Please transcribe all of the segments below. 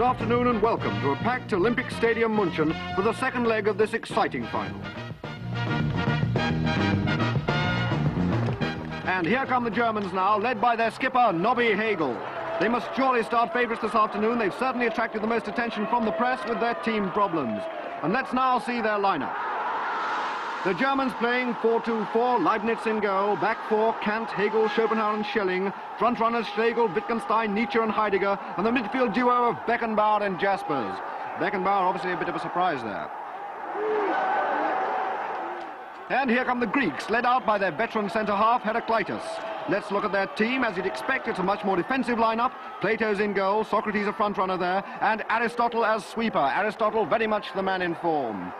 afternoon and welcome to a packed Olympic Stadium München for the second leg of this exciting final. And here come the Germans now, led by their skipper, Nobby Hagel. They must surely start favourites this afternoon. They've certainly attracted the most attention from the press with their team problems. And let's now see their lineup. The Germans playing 4-2-4, Leibniz in goal, back four, Kant, Hegel, Schopenhauer and Schelling, front runners Schlegel, Wittgenstein, Nietzsche and Heidegger, and the midfield duo of Beckenbauer and Jaspers. Beckenbauer obviously a bit of a surprise there. And here come the Greeks, led out by their veteran centre-half, Heraclitus. Let's look at their team. As you'd expect, it's a much more defensive lineup. Plato's in goal, Socrates a front runner there, and Aristotle as sweeper. Aristotle very much the man in form.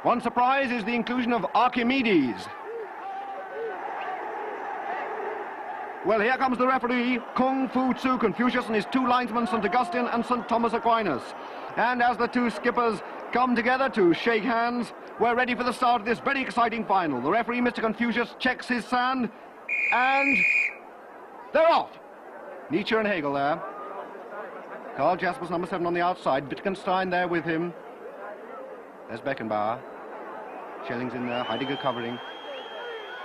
One surprise is the inclusion of Archimedes. Well, here comes the referee, Kung Fu Tzu Confucius and his two linesmen, St. Augustine and St. Thomas Aquinas. And as the two skippers come together to shake hands, we're ready for the start of this very exciting final. The referee, Mr. Confucius, checks his sand, and they're off. Nietzsche and Hegel there. Karl Jaspers, number 7 on the outside. Wittgenstein there with him. There's Beckenbauer. Schelling's in there, Heidegger covering.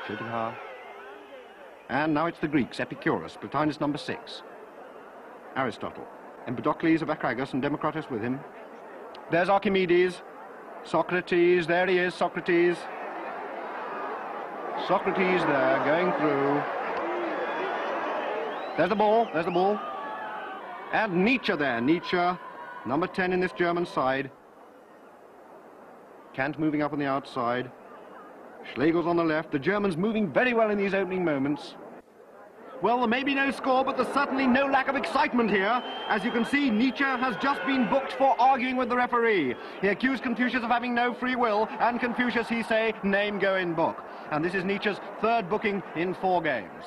Schopenhauer. And now it's the Greeks, Epicurus, Plotinus number 6. Aristotle. Empedocles of Acragas and Democritus with him. There's Archimedes. Socrates, there he is, Socrates. Socrates there, going through. There's the ball, there's the ball. And Nietzsche there, Nietzsche, number 10 in this German side. Kant moving up on the outside. Schlegel's on the left. The Germans moving very well in these opening moments. Well, there may be no score, but there's certainly no lack of excitement here. As you can see, Nietzsche has just been booked for arguing with the referee. He accused Confucius of having no free will, and Confucius, he say, name go in book. And this is Nietzsche's third booking in 4 games.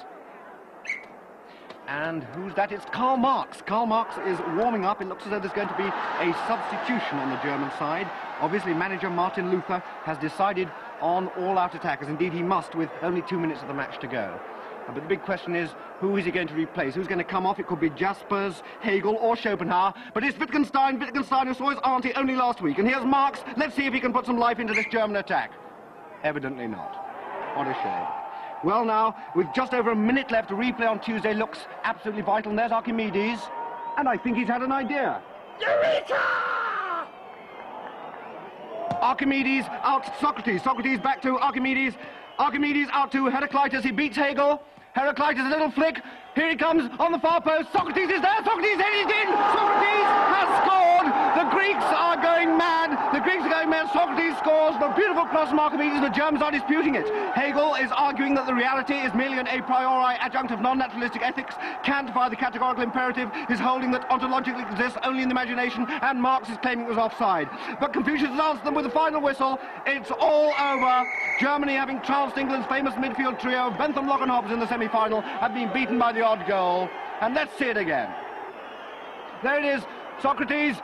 And who's that? It's Karl Marx. Karl Marx is warming up. It looks as though there's going to be a substitution on the German side. Obviously, manager Martin Luther has decided on all-out attack, as indeed he must, with only 2 minutes of the match to go. But the big question is, who is he going to replace? Who's going to come off? It could be Jaspers, Hegel or Schopenhauer. But it's Wittgenstein who saw his auntie only last week. And here's Marx. Let's see if he can put some life into this German attack. Evidently not. What a shame. Well, now, with just over a minute left, a replay on Tuesday looks absolutely vital. And there's Archimedes. And I think he's had an idea. Eureka! Archimedes out to Socrates. Socrates back to Archimedes. Archimedes out to Heraclitus. He beats Hegel. Heraclitus, a little flick. Here he comes on the far post. Socrates is there. Socrates headed in. Socrates has scored. The Greeks are going mad. The Greeks are going mad. Socrates scores. The beautiful cross from Archimedes. The Germans are disputing it. Hegel is arguing that the reality is merely an a priori adjunct of non-naturalistic ethics. Kant, via the categorical imperative, is holding that ontologically exists only in the imagination, and Marx is claiming it was offside. But Confucius has answered them with a final whistle. It's all over. Germany, having trounced England's famous midfield trio, Bentham, Locke and Hobbs in the semi-final, have been beaten by the odd goal. And let's see it again. There it is. Socrates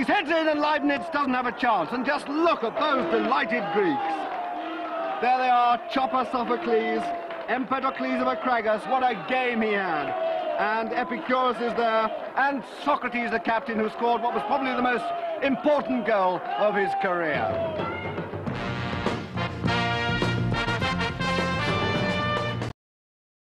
heads in and Leibniz doesn't have a chance. And just look at those delighted Greeks. There they are, Chopper Sophocles, Empedocles of Acragas. What a game he had. And Epicurus is there, and Socrates, the captain, who scored what was probably the most important goal of his career.